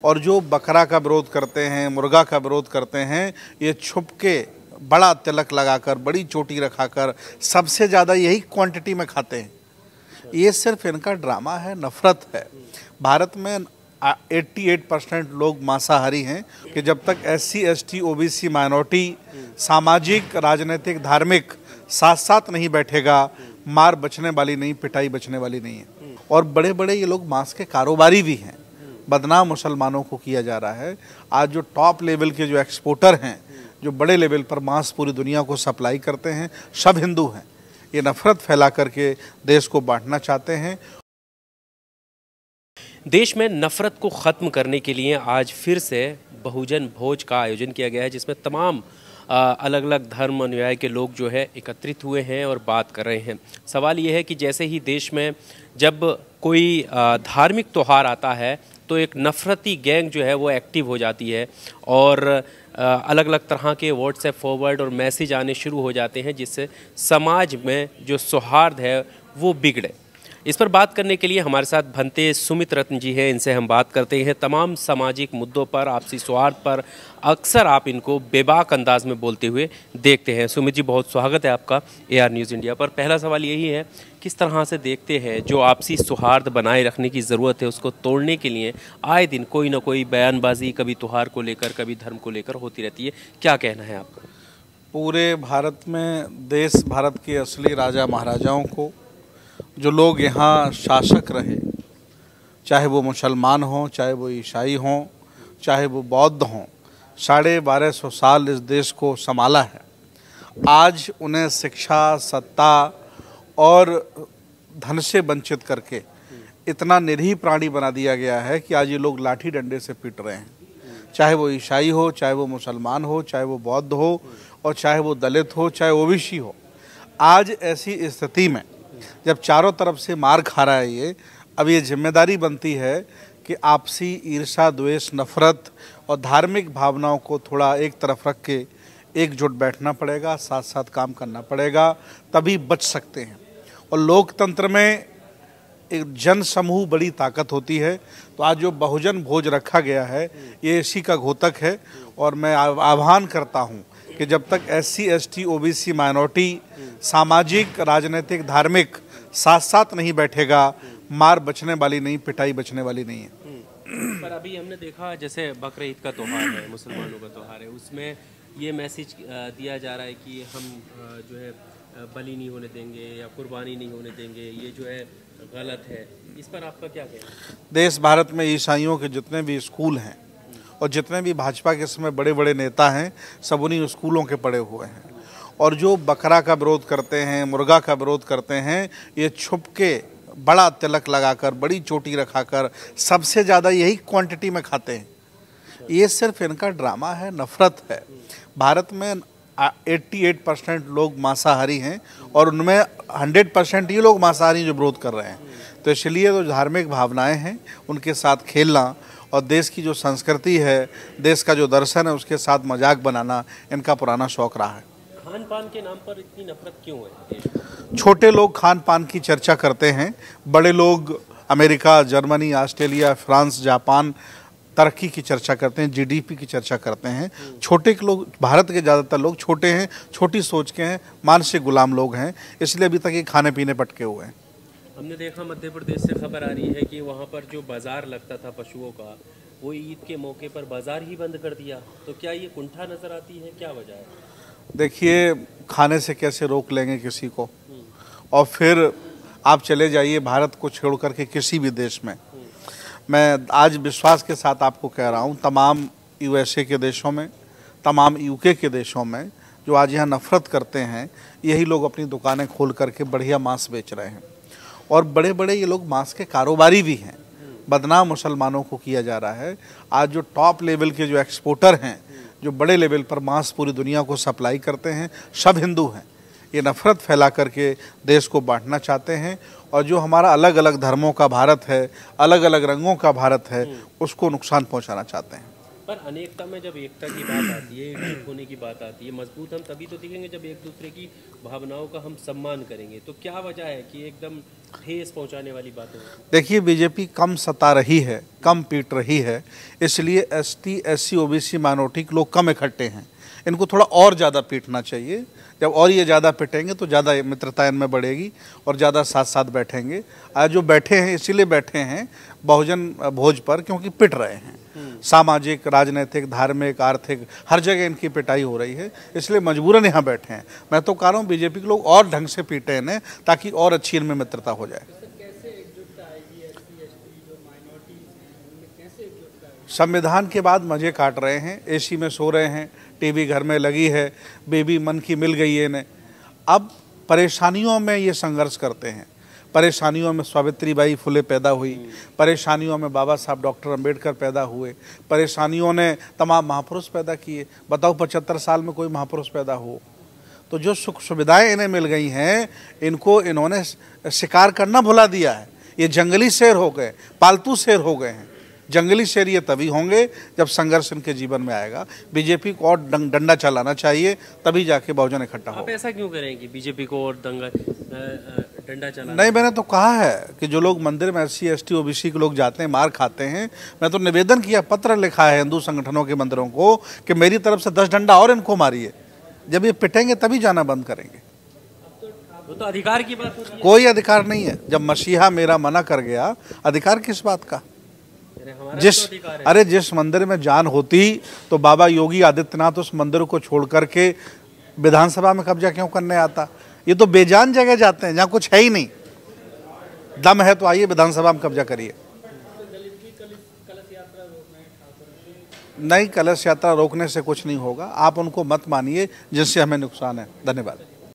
और जो बकरा का विरोध करते हैं, मुर्गा का विरोध करते हैं, ये छुप के बड़ा तिलक लगाकर, बड़ी चोटी रखाकर सबसे ज़्यादा यही क्वांटिटी में खाते हैं। ये सिर्फ इनका ड्रामा है, नफरत है। भारत में 88% लोग मांसाहारी हैं कि जब तक SC, ST, OBC माइनॉरिटी सामाजिक, राजनीतिक, धार्मिक साथ साथ नहीं बैठेगा, मार बचने वाली नहीं, पिटाई बचने वाली नहीं है। और बड़े बड़े ये लोग मांस के कारोबारी भी हैं। बदनाम मुसलमानों को किया जा रहा है। आज जो टॉप लेवल के जो एक्सपोर्टर हैं, जो बड़े लेवल पर मांस पूरी दुनिया को सप्लाई करते हैं, सब हिंदू हैं। ये नफरत फैला करके देश को बांटना चाहते हैं। देश में नफरत को ख़त्म करने के लिए आज फिर से बहुजन भोज का आयोजन किया गया है, जिसमें तमाम अलग अलग धर्म अनुयायी के लोग जो है एकत्रित हुए हैं और बात कर रहे हैं। सवाल ये है कि जैसे ही देश में जब कोई धार्मिक त्यौहार आता है तो एक नफरती गैंग जो है वो एक्टिव हो जाती है और अलग अलग तरह के व्हाट्सएप फॉरवर्ड और मैसेज आने शुरू हो जाते हैं, जिससे समाज में जो सौहार्द है वो बिगड़े। इस पर बात करने के लिए हमारे साथ भंते सुमित रत्न जी हैं। इनसे हम बात करते हैं तमाम सामाजिक मुद्दों पर, आपसी सौहार्द पर। अक्सर आप इनको बेबाक अंदाज में बोलते हुए देखते हैं। सुमित जी, बहुत स्वागत है आपका AR न्यूज़ इंडिया पर। पहला सवाल यही है, किस तरह से देखते हैं जो आपसी सौहार्द बनाए रखने की ज़रूरत है, उसको तोड़ने के लिए आए दिन कोई ना कोई बयानबाजी कभी त्यौहार को लेकर, कभी धर्म को लेकर होती रहती है। क्या कहना है आपका? पूरे भारत में देश भारत के असली राजा महाराजाओं को, जो लोग यहाँ शासक रहे, चाहे वो मुसलमान हों, चाहे वो ईसाई हों, चाहे वो बौद्ध हों, 1250 साल इस देश को संभाला है। आज उन्हें शिक्षा, सत्ता और धन से वंचित करके इतना निरीह प्राणी बना दिया गया है कि आज ये लोग लाठी डंडे से पीट रहे हैं। चाहे वो ईसाई हो, चाहे वो मुसलमान हो, चाहे वो बौद्ध हो, और चाहे वो दलित हो, चाहे OBC हो। आज ऐसी स्थिति में जब चारों तरफ से मार खा रहा है ये, अब ये जिम्मेदारी बनती है कि आपसी ईर्ष्या, द्वेष, नफरत और धार्मिक भावनाओं को थोड़ा एक तरफ रख के एकजुट बैठना पड़ेगा, साथ साथ काम करना पड़ेगा, तभी बच सकते हैं। और लोकतंत्र में एक जन समूह बड़ी ताकत होती है। तो आज जो बहुजन भोज रखा गया है, ये इसी का घोतक है। और मैं आह्वान करता हूँ कि जब तक SC, ST, OBC माइनॉरिटी सामाजिक, राजनीतिक, धार्मिक साथ साथ नहीं बैठेगा, मार बचने वाली नहीं, पिटाई बचने वाली नहीं है। पर अभी हमने देखा जैसे बकरा ईद का त्यौहार है, मुसलमानों का त्यौहार है, उसमें ये मैसेज दिया जा रहा है कि हम जो है बलि नहीं होने देंगे या कुर्बानी नहीं होने देंगे, ये जो है गलत है। इस पर आपका क्या कहना है? देश भारत में ईसाइयों के जितने भी स्कूल हैं और जितने भी भाजपा के इसमें बड़े बड़े नेता हैं, सब उन्हीं स्कूलों के पढ़े हुए हैं। और जो बकरा का विरोध करते हैं, मुर्गा का विरोध करते हैं, ये छुप के बड़ा तिलक लगाकर, बड़ी चोटी रखाकर सबसे ज़्यादा यही क्वांटिटी में खाते हैं। ये सिर्फ इनका ड्रामा है, नफरत है। भारत में 88% लोग मांसाहारी हैं और उनमें 100% ये लोग मांसाहारी जो विरोध कर रहे हैं। तो इसलिए तो धार्मिक भावनाएं हैं, उनके साथ खेलना और देश की जो संस्कृति है, देश का जो दर्शन है, उसके साथ मजाक बनाना इनका पुराना शौक रहा है। खान पान के नाम पर इतनी नफरत क्यों है? छोटे लोग खान पान की चर्चा करते हैं, बड़े लोग America, Germany, Australia, France, Japan तरक्की की चर्चा करते हैं, GDP की चर्चा करते हैं। छोटे के लोग, भारत के ज़्यादातर लोग छोटे हैं, छोटी सोच के हैं, मानसिक गुलाम लोग हैं, इसलिए अभी तक ये खाने पीने पटके हुए हैं। हमने देखा मध्य प्रदेश से खबर आ रही है कि वहाँ पर जो बाजार लगता था पशुओं का, वो ईद के मौके पर बाजार ही बंद कर दिया। तो क्या ये कुंठा नजर आती है, क्या वजह है? देखिए, खाने से कैसे रोक लेंगे किसी को, और फिर आप चले जाइए भारत को छोड़ करके किसी भी देश में। मैं आज विश्वास के साथ आपको कह रहा हूँ, तमाम USA के देशों में, तमाम UK के देशों में जो आज यहाँ नफरत करते हैं, यही लोग अपनी दुकानें खोल करके बढ़िया मांस बेच रहे हैं। और बड़े बड़े ये लोग मांस के कारोबारी भी हैं। बदनाम मुसलमानों को किया जा रहा है। आज जो टॉप लेवल के जो एक्सपोर्टर हैं, जो बड़े लेवल पर मांस पूरी दुनिया को सप्लाई करते हैं, सब हिंदू हैं। ये नफरत फैला करके देश को बांटना चाहते हैं। और जो हमारा अलग अलग धर्मों का भारत है, अलग अलग रंगों का भारत है, उसको नुकसान पहुंचाना चाहते हैं। पर अनेकता में जब एकता की बात आती है, एकजुट होने की बात आती है, मजबूत हम तभी तो दिखेंगे जब एक दूसरे की भावनाओं का हम सम्मान करेंगे। तो क्या वजह है कि एकदम ठेस पहुंचाने वाली बातें होती हैं? देखिए, बीजेपी कम सता रही है, कम पीट रही है, इसलिए एसटी, एससी, ओबीसी, माइनॉरिटी के लोग कम इकट्ठे हैं। इनको थोड़ा और ज़्यादा पीटना चाहिए। जब और ये ज़्यादा पिटेंगे तो ज़्यादा मित्रता इनमें बढ़ेगी और ज़्यादा साथ साथ बैठेंगे। आज जो बैठे हैं इसीलिए बैठे हैं बहुजन भोज पर, क्योंकि पिट रहे हैं। सामाजिक, राजनीतिक, धार्मिक, आर्थिक हर जगह इनकी पिटाई हो रही है, इसलिए मजबूरन यहाँ बैठे हैं। मैं तो कह रहा हूँ बीजेपी के लोग और ढंग से पीटे इन्हें, ताकि और अच्छी इनमें मित्रता हो जाए। संविधान के बाद मजे काट रहे हैं, एसी में सो रहे हैं, टीवी घर में लगी है, बेबी मन की मिल गई है इन्हें। अब परेशानियों में ये संघर्ष करते हैं। परेशानियों में सावित्रीबाई फुले पैदा हुई, परेशानियों में बाबा साहब डॉक्टर अंबेडकर पैदा हुए, परेशानियों ने तमाम महापुरुष पैदा किए। बताओ 75 साल में कोई महापुरुष पैदा हो? तो जो सुख सुविधाएं इन्हें मिल गई हैं, इनको इन्होंने शिकार करना भुला दिया है। ये जंगली शेर हो गए, पालतू शेर हो गए हैं। जंगली शेर ये तभी होंगे जब संघर्ष इनके जीवन में आएगा। बीजेपी को और डंडा चलाना चाहिए, तभी जाके बहुजन इकट्ठा हो। आप ऐसा क्यों करें कि बीजेपी को और डंडा चलाना? नहीं, मैंने तो कहा है कि जो लोग मंदिर में एससी, एसटी, ओबीसी के लोग जाते हैं, मार खाते हैं, मैं तो निवेदन किया, पत्र लिखा है हिंदू संगठनों के मंदिरों को कि मेरी तरफ से 10 डंडा और इनको मारिए। जब ये पिटेंगे तभी जाना बंद करेंगे। वो तो अधिकार की बात होती है। कोई अधिकार नहीं है। जब मसीहा मेरा मना कर गया, अधिकार किस बात का? जिस मंदिर में जान होती तो बाबा योगी आदित्यनाथ उस मंदिर को छोड़ करके विधानसभा में कब्जा क्यों करने आता? ये तो बेजान जगह जाते हैं जहाँ कुछ है ही नहीं। दम है तो आइए विधानसभा में कब्जा करिए। नहीं, कलश यात्रा रोकने से कुछ नहीं होगा। आप उनको मत मानिए जिससे हमें नुकसान है। धन्यवाद।